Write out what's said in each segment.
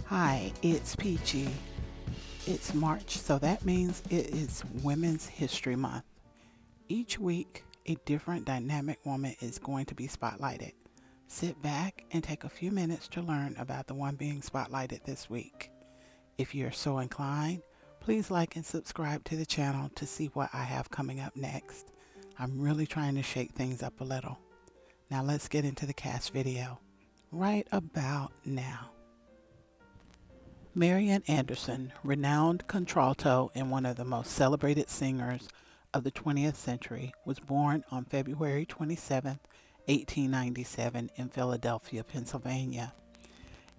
Hi, it's Peachy. It's March, so that means it is Women's History Month. Each week, a different dynamic woman is going to be spotlighted. Sit back and take a few minutes to learn about the one being spotlighted this week. If you're so inclined, please like and subscribe to the channel to see what I have coming up next. I'm really trying to shake things up a little. Now let's get into the cast video. Right about now. Marian Anderson, renowned contralto and one of the most celebrated singers of the 20th century, was born on February 27, 1897 in Philadelphia, Pennsylvania.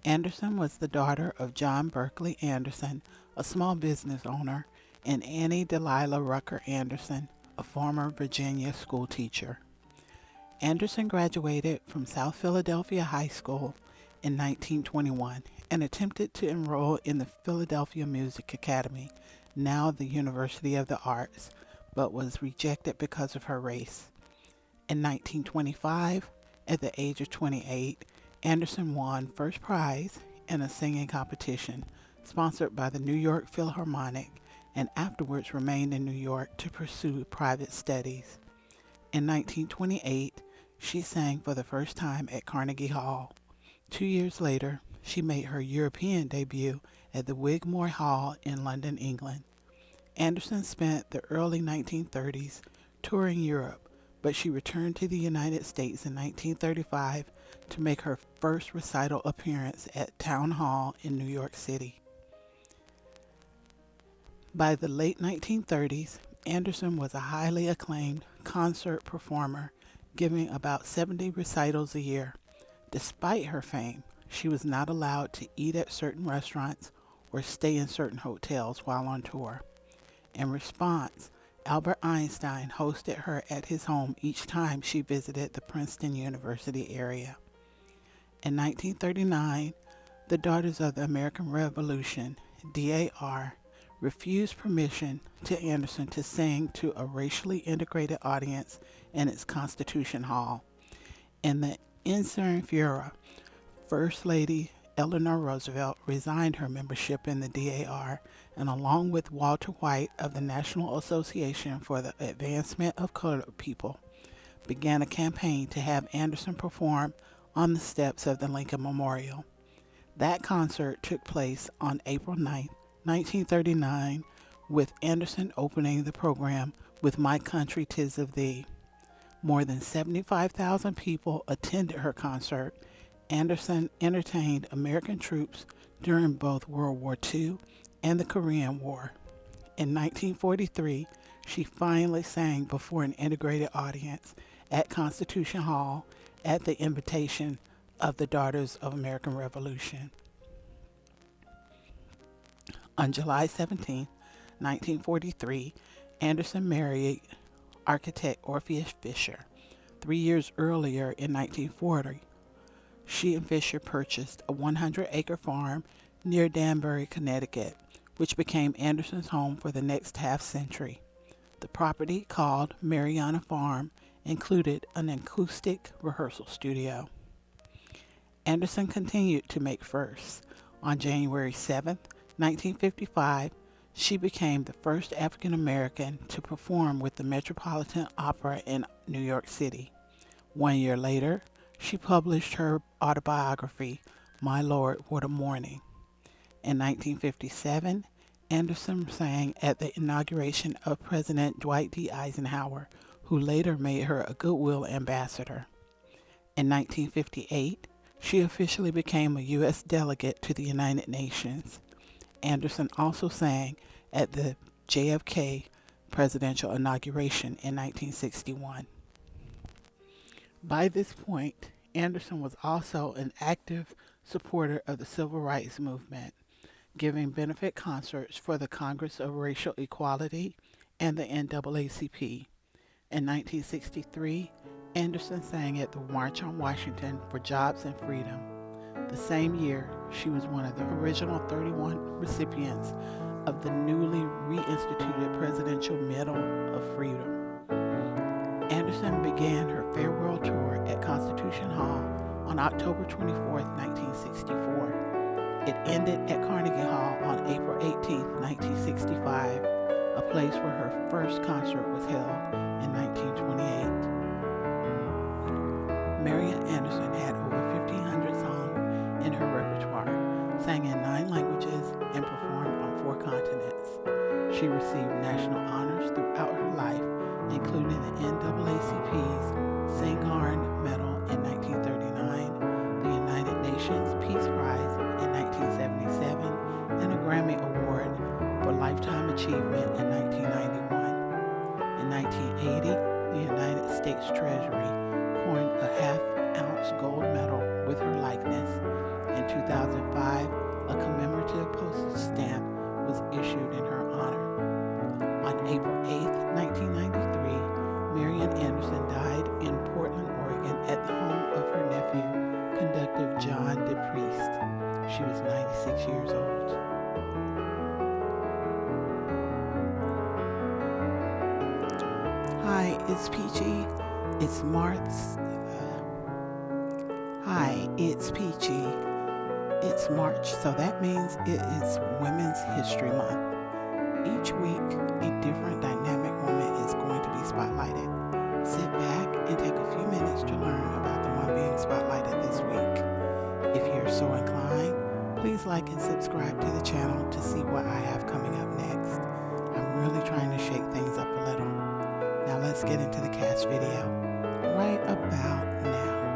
Anderson was the daughter of John Berkeley Anderson, a small business owner, and Annie Delilah Rucker Anderson, a former Virginia schoolteacher. Anderson graduated from South Philadelphia High School in 1921 and attempted to enroll in the Philadelphia Music Academy, now the University of the Arts, but was rejected because of her race. In 1925, at the age of 28, Anderson won first prize in a singing competition sponsored by the New York Philharmonic and afterwards remained in New York to pursue private studies. In 1928, she sang for the first time at Carnegie Hall. 2 years later, she made her European debut at the Wigmore Hall in London, England. Anderson spent the early 1930s touring Europe, but she returned to the United States in 1935 to make her first recital appearance at Town Hall in New York City. By the late 1930s, Anderson was a highly acclaimed concert performer, giving about 70 recitals a year. Despite her fame, she was not allowed to eat at certain restaurants or stay in certain hotels while on tour. In response, Albert Einstein hosted her at his home each time she visited the Princeton University area. In 1939, the Daughters of the American Revolution, DAR, refused permission to Anderson to sing to a racially integrated audience in its Constitution Hall. In the ensuing furor, First Lady Eleanor Roosevelt resigned her membership in the DAR and, along with Walter White of the National Association for the Advancement of Colored People, began a campaign to have Anderson perform on the steps of the Lincoln Memorial. That concert took place on April 9, 1939, with Anderson opening the program with My Country 'Tis of Thee. More than 75,000 people attended her concert. Anderson entertained American troops during both World War II and the Korean War. In 1943, she finally sang before an integrated audience at Constitution Hall at the invitation of the Daughters of American Revolution. On July 17, 1943, Anderson married architect Orpheus Fisher. 3 years earlier, in 1940, she and Fisher purchased a 100-acre farm near Danbury, Connecticut, which became Anderson's home for the next half-century. The property, called Mariana Farm, included an acoustic rehearsal studio. Anderson continued to make firsts. On January 7, 1955, she became the first African American to perform with the Metropolitan Opera in New York City. 1 year later, she published her autobiography, My Lord, What a Morning. In 1957, Anderson sang at the inauguration of President Dwight D. Eisenhower, who later made her a Goodwill ambassador. In 1958, she officially became a U.S. delegate to the United Nations. Anderson also sang at the JFK presidential inauguration in 1961. By this point, Anderson was also an active supporter of the Civil Rights Movement, giving benefit concerts for the Congress of Racial Equality and the NAACP. In 1963, Anderson sang at the March on Washington for Jobs and Freedom. The same year, she was one of the original 31 recipients of the newly reinstituted Presidential Medal of Freedom. Anderson began her farewell tour at Constitution Hall on October 24, 1964. It ended at Carnegie Hall on April 18, 1965, a place where her first concert was held in 1928. Marian Anderson had over 1,500 songs in her repertoire, sang in 9 languages, and performed on 4 continents. She received national honors throughout her life, including the NAACP's Singarn Medal in 1939, the United Nations Peace Prize in 1977, and a Grammy Award for Lifetime Achievement in 1991. In 1980, the United States Treasury coined a half-ounce gold medal with her likeness. In 2005, a commemorative postage stamp was issued in her honor. On April 8, 1993, Marian Anderson died in Portland, Oregon at the home of her nephew, conductor John DePriest. She was 96 years old. Hi, it's Peachy. It's Peachy. It's March, so that means it is Women's History Month. Each week, a different dynamic woman is going to be spotlighted. Sit back and take a few minutes to learn about the one being spotlighted this week. If you're so inclined, please like and subscribe to the channel to see what I have coming up next. I'm really trying to shake things up a little. Now let's get into the cast video right about now.